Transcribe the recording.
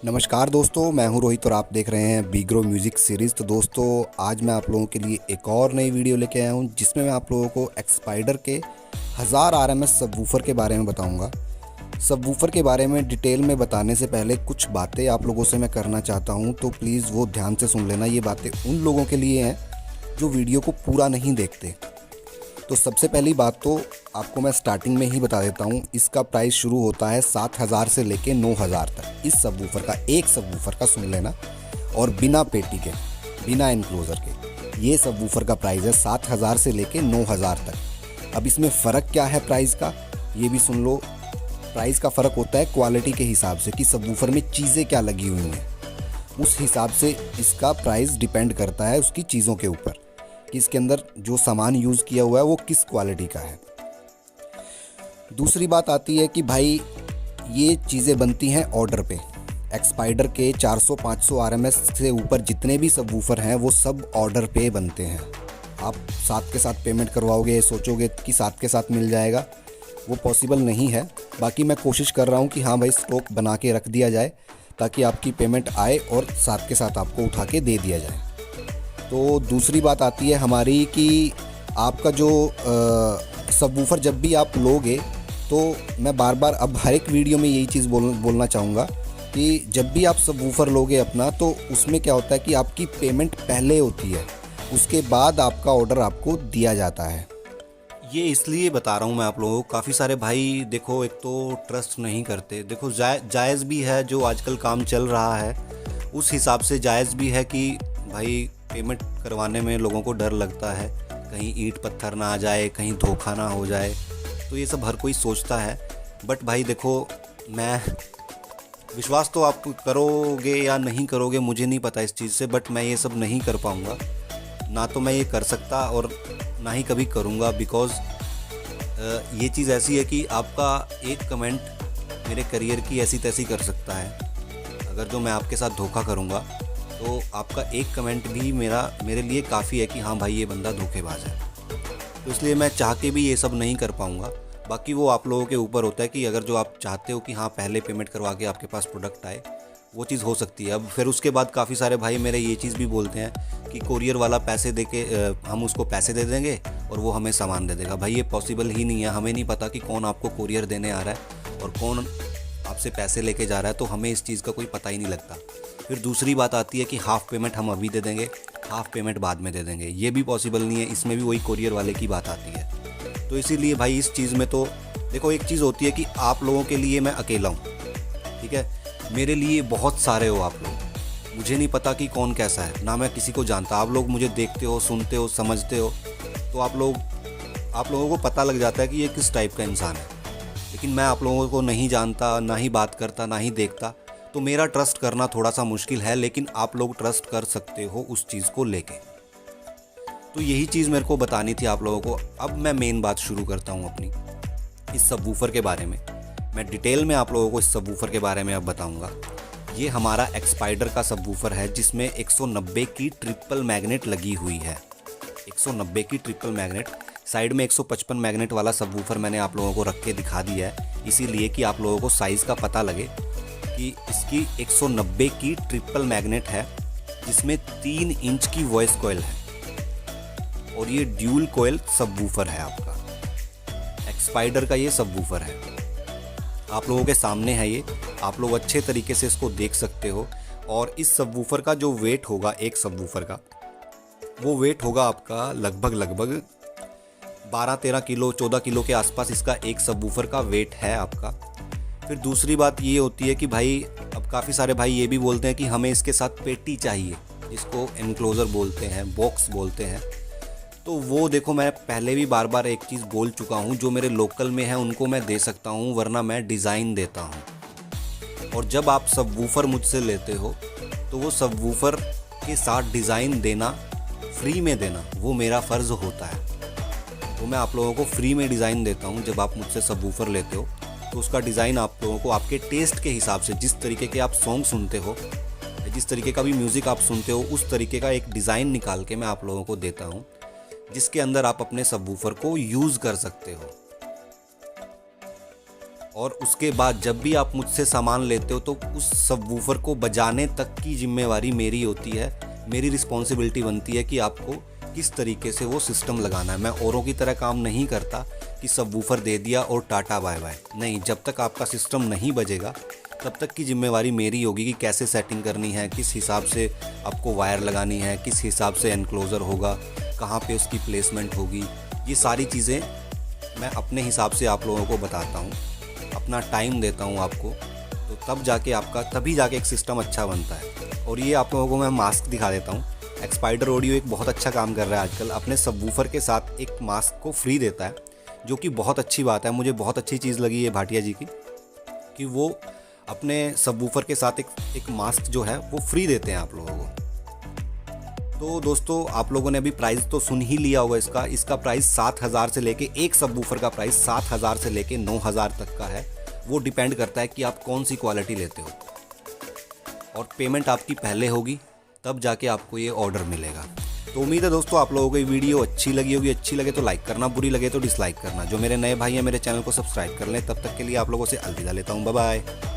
नमस्कार दोस्तों, मैं हूं रोहित और आप देख रहे हैं बीग्रो म्यूज़िक सीरीज़। तो दोस्तों, आज मैं आप लोगों के लिए एक और नई वीडियो लेके आया हूं जिसमें मैं आप लोगों को एक्सपाइडर के 1000 आरएमएस सबवूफर के बारे में बताऊंगा। सबवूफर के बारे में डिटेल में बताने से पहले कुछ बातें आप लोगों से मैं करना चाहता हूं, तो प्लीज़ वो ध्यान से सुन लेना। ये बातें उन लोगों के लिए हैं जो वीडियो को पूरा नहीं देखते। तो सबसे पहली बात तो आपको मैं स्टार्टिंग में ही बता देता हूँ, इसका प्राइस शुरू होता है 7000 से लेके 9000 तक। इस सबवूफर का, एक सबवूफर का सुन लेना, और बिना पेटी के, बिना एनक्लोजर के, ये सबवूफर का प्राइस है 7000 से लेके 9000 तक। अब इसमें फ़र्क क्या है प्राइस का, ये भी सुन लो। प्राइस का फ़र्क होता है क्वालिटी के हिसाब से कि सबवूफर में चीज़ें क्या लगी हुई हैं, उस हिसाब से इसका प्राइस डिपेंड करता है उसकी चीज़ों के ऊपर कि इसके अंदर जो सामान यूज़ किया हुआ है वो किस क्वालिटी का है। दूसरी बात आती है कि भाई ये चीज़ें बनती हैं ऑर्डर पे। एक्सपाइडर के 400-500 आरएमएस से ऊपर जितने भी सबवूफर हैं वो सब ऑर्डर पे बनते हैं। आप साथ के साथ पेमेंट करवाओगे, सोचोगे कि साथ के साथ मिल जाएगा, वो पॉसिबल नहीं है। बाकी मैं कोशिश कर रहा हूँ कि हाँ भाई, स्टॉक बना के रख दिया जाए ताकि आपकी पेमेंट आए और साथ के साथ आपको उठा के दे दिया जाए। तो दूसरी बात आती है हमारी कि आपका जो सबवूफर जब भी आप लोगे, तो मैं बार बार अब हर एक वीडियो में यही चीज़ बोलना चाहूँगा कि जब भी आप सबवूफर लोगे अपना, तो उसमें क्या होता है कि आपकी पेमेंट पहले होती है, उसके बाद आपका ऑर्डर आपको दिया जाता है। ये इसलिए बता रहा हूँ मैं आप लोगों को, काफ़ी सारे भाई देखो, एक तो ट्रस्ट नहीं करते। देखो जायज़ भी है, जो आजकल काम चल रहा है उस हिसाब से जायज़ भी है कि भाई पेमेंट करवाने में लोगों को डर लगता है, कहीं ईंट पत्थर ना आ जाए, कहीं धोखा ना हो जाए, तो ये सब हर कोई सोचता है। बट भाई देखो, मैं विश्वास तो आप करोगे या नहीं करोगे मुझे नहीं पता इस चीज़ से, बट मैं ये सब नहीं कर पाऊँगा, ना तो मैं ये कर सकता और ना ही कभी करूँगा। बिकॉज़ ये चीज़ ऐसी है कि आपका एक कमेंट मेरे करियर की ऐसी तैसी कर सकता है। अगर जो मैं आपके साथ धोखा करूँगा तो आपका एक कमेंट भी मेरे लिए काफ़ी है कि हाँ भाई, ये बंदा धोखेबाज है। तो इसलिए मैं चाह के भी ये सब नहीं कर पाऊँगा। बाकी वो आप लोगों के ऊपर होता है कि अगर जो आप चाहते हो कि हाँ पहले पेमेंट करवा के आपके पास प्रोडक्ट आए, वो चीज़ हो सकती है। अब फिर उसके बाद काफ़ी सारे भाई मेरे ये चीज़ भी बोलते हैं कि कोरियर वाला पैसे दे के हम उसको पैसे दे देंगे और वो हमें सामान दे देगा। भाई ये पॉसिबल ही नहीं है। हमें नहीं पता कि कौन आपको कोरियर देने आ रहा है और कौन आपसे पैसे लेके जा रहा है, तो हमें इस चीज़ का कोई पता ही नहीं लगता। फिर दूसरी बात आती है कि हाफ़ पेमेंट हम अभी दे देंगे, हाफ़ पेमेंट बाद में दे देंगे। ये भी पॉसिबल नहीं है, इसमें भी वही कोरियर वाले की बात आती है। तो इसीलिए भाई इस चीज़ में तो देखो, एक चीज़ होती है कि आप लोगों के लिए मैं अकेला हूँ, ठीक है, मेरे लिए बहुत सारे हो आप लोग। मुझे नहीं पता कि कौन कैसा है, ना मैं किसी को जानता। आप लोग मुझे देखते हो, सुनते हो, समझते हो, तो आप लोगों को पता लग जाता है कि ये किस टाइप का इंसान है। लेकिन मैं आप लोगों को नहीं जानता, ना ही बात करता, ना ही देखता, तो मेरा ट्रस्ट करना थोड़ा सा मुश्किल है। लेकिन आप लोग ट्रस्ट कर सकते हो उस चीज़ को लेके। तो यही चीज़ मेरे को बतानी थी आप लोगों को। अब मैं मेन बात शुरू करता हूँ अपनी इस सबवूफर के बारे में। मैं डिटेल में आप लोगों को इस सबवूफर के बारे में अब बताऊँगा। ये हमारा एक्सपाइडर का सबवूफर है जिसमें 190 की ट्रिपल मैग्नेट लगी हुई है। 190 की ट्रिपल मैग्नेट, साइड में 155 मैग्नेट वाला सबवूफर मैंने आप लोगों को रख के दिखा दिया है, इसीलिए कि आप लोगों को साइज़ का पता लगे कि इसकी 190 की ट्रिपल मैग्नेट है जिसमें 3 इंच की वॉइस कॉइल है और ये ड्यूल कॉइल सबवूफर है। आपका एक्सपाइडर का ये सबवूफर है, आप लोगों के सामने है ये, आप लोग अच्छे तरीके से इसको देख सकते हो। और इस सबवूफर का जो वेट होगा, एक सबवूफर का वो वेट होगा आपका लगभग 12-13 किलो, 14 किलो के आसपास इसका एक सबवूफर का वेट है आपका। फिर दूसरी बात ये होती है कि भाई, अब काफ़ी सारे भाई ये भी बोलते हैं कि हमें इसके साथ पेटी चाहिए, इसको एनक्लोज़र बोलते हैं, बॉक्स बोलते हैं। तो वो देखो, मैं पहले भी बार बार एक चीज़ बोल चुका हूँ, जो मेरे लोकल में है उनको मैं दे सकता हूँ, वरना मैं डिज़ाइन देता हूँ। और जब आप सबवूफर मुझसे लेते हो तो वो सबवूफर के साथ डिज़ाइन देना, फ्री में देना, वो मेरा फ़र्ज़ होता है। तो मैं आप लोगों को फ्री में डिज़ाइन देता हूँ। जब आप मुझसे सबवूफर लेते हो तो उसका डिज़ाइन आप लोगों को आपके टेस्ट के हिसाब से, जिस तरीके के आप सॉन्ग सुनते हो, जिस तरीके का भी म्यूज़िक आप सुनते हो, उस तरीके का एक डिज़ाइन निकाल के मैं आप लोगों को देता हूँ, जिसके अंदर आप अपने सबवूफर को यूज़ कर सकते हो। और उसके बाद जब भी आप मुझसे सामान लेते हो तो उस सबवूफर को बजाने तक की जिम्मेवारी मेरी होती है। मेरी रिस्पॉन्सिबिलिटी बनती है कि आपको किस तरीके से वो सिस्टम लगाना है। मैं औरों की तरह काम नहीं करता कि सबवूफर दे दिया और टाटा बाय बाय। नहीं, जब तक आपका सिस्टम नहीं बजेगा तब तक की जिम्मेवारी मेरी होगी कि कैसे सेटिंग करनी है, किस हिसाब से आपको वायर लगानी है, किस हिसाब से एनक्लोज़र होगा, कहाँ पे उसकी प्लेसमेंट होगी। ये सारी चीज़ें मैं अपने हिसाब से आप लोगों को बताता हूँ, अपना टाइम देता हूँ आपको, तो तभी जाके एक सिस्टम अच्छा बनता है। और ये आप लोगों को मैं मास्क दिखा देता हूँ। एक्सपाइडर ऑडियो एक बहुत अच्छा काम कर रहा है आजकल, अपने सबवूफर के साथ एक मास्क को फ्री देता है, जो कि बहुत अच्छी बात है। मुझे बहुत अच्छी चीज़ लगी है भाटिया जी की कि वो अपने सबवूफर के साथ एक मास्क जो है वो फ्री देते हैं आप लोगों को। तो दोस्तों, आप लोगों ने अभी प्राइस तो सुन ही लिया होगा। इसका प्राइस 7,000 से लेके, एक सबवूफर का प्राइस 7,000 से लेके 9,000 तक का है। वो डिपेंड करता है कि आप कौन सी क्वालिटी लेते हो, और पेमेंट आपकी पहले होगी तब जाके आपको ये ऑर्डर मिलेगा। तो उम्मीद है दोस्तों आप लोगों को ये वीडियो अच्छी लगी होगी। अच्छी लगे तो लाइक करना, बुरी लगे तो डिसलाइक करना। जो मेरे नए भाई हैं मेरे चैनल को सब्सक्राइब कर लें। तब तक के लिए आप लोगों से अलविदा लेता हूँ। Bye bye.